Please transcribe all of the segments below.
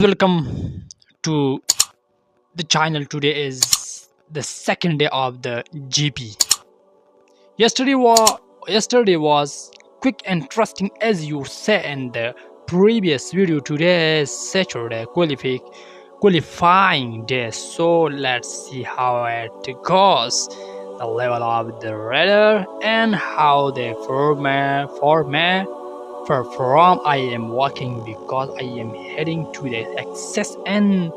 Welcome to the channel. Today is the second day of the GP. Yesterday was quick and interesting, as you say in the previous video. Today is Saturday qualifying day, so let's see how it goes, the level of the radar and how they perform. I am walking because I am heading to the access and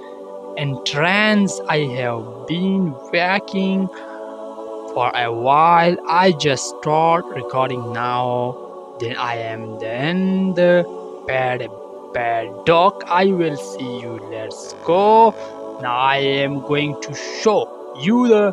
entrance. I have been working for a while. I just start recording now. Then I am then the paddock. I will see you. Let's go. Now I am going to show you the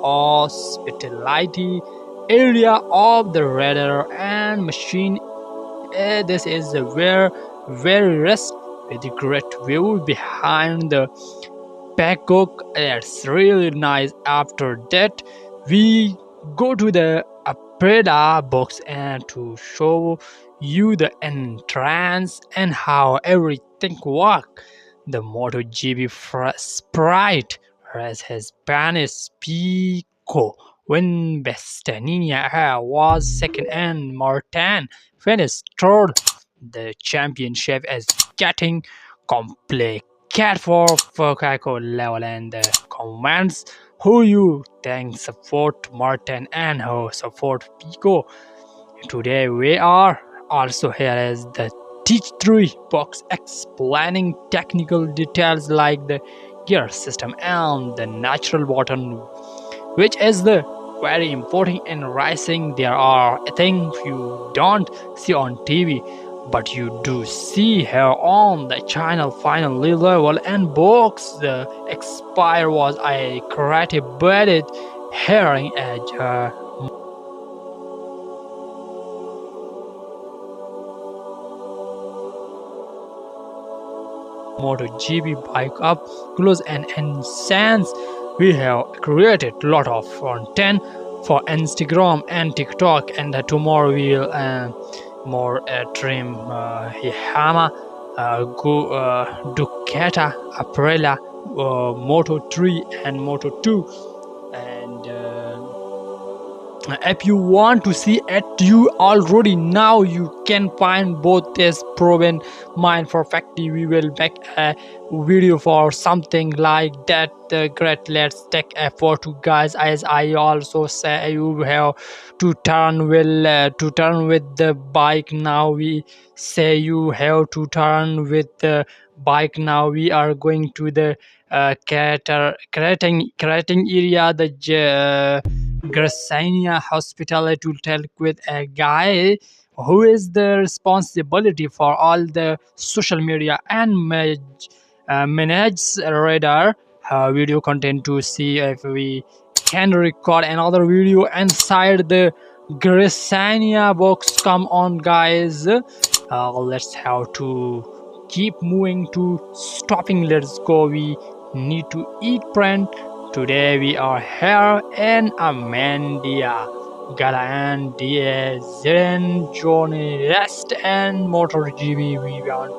hospitality area of the radar and machine. This is where very rest with a great view behind the paddock. It's really nice. After that, we go to the Apreda box and to show you the entrance and how everything works. The MotoGP sprite race has Spanish Pico when Bastianini was second and Martin finished third. The championship is getting complicated for Kako level and the comments who you think support Martin and who support Pico. Today we are also here is the T3 box explaining technical details like the gear system and the natural button, which is the very important in racing. There are things you don't see on TV, but you do see here on the channel. Finally, level and box the expire was a creative but it hearing edge. MotoGP bike up close and sense. We have created a lot of content for Instagram and TikTok, and tomorrow we'll more trim Yamaha, Ducata, Aprilia, Moto 3 and Moto 2. And if you want to see it, you already now you can find both this proven mind perfectly. We will make a video for something like that. Great, let's take a photo, guys. As I also say, you have to turn with the bike. Now we say you have to turn with the bike. Now we are going to the creating area, the Gresini hospital, to talk with a guy who is the responsibility for all the social media and manage radar video content to see if we can record another video inside the Gresini box. Come on, guys. Let's have to keep moving to stopping. Let's go. We need to eat print. Today we are here in Amendia, Galan, Zen, Johnny, Rest and MotoGP. We want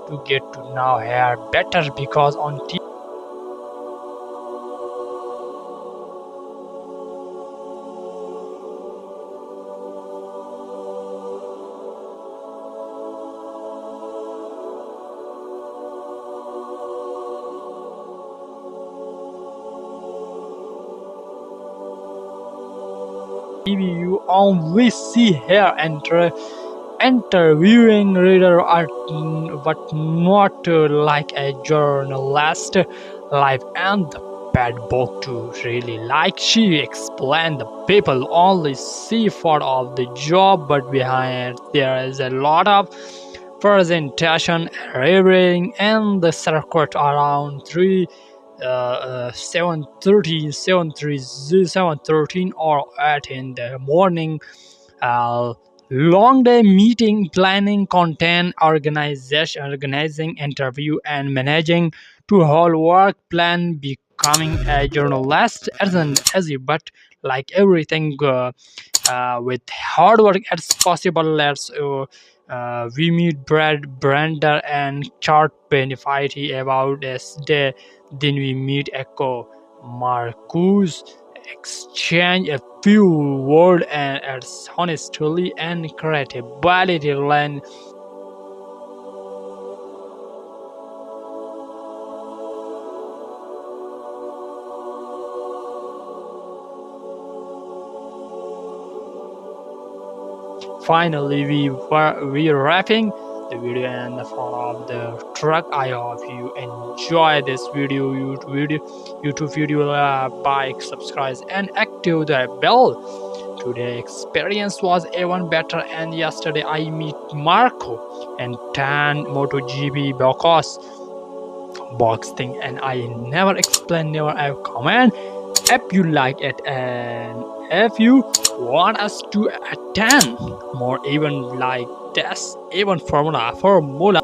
to get to know here better because on TV you only see here interviewing reader art, but not like a journalist live and the bad book to really like. She explained the people only see part of the job, but behind there is a lot of presentation, reading, and the circuit around 7:13 or 8 in the morning. Long day meeting, planning, content, organizing interview, and managing to whole work plan. Becoming a journalist isn't easy, but like everything with hard work, it's possible. We meet Brenda and chart benefit about this day. Then we meet Echo Marcus, exchange a few words, and it's honestly and credibility line. Finally, we're wrapping the video in the front of the truck. I hope you enjoy this YouTube video. Like, subscribe, and active the bell. Today experience was even better, and yesterday I meet Marco and tan MotoGP box thing, and I never explain, never have comment. If you like it, and if you want us to attend more even like this, even formula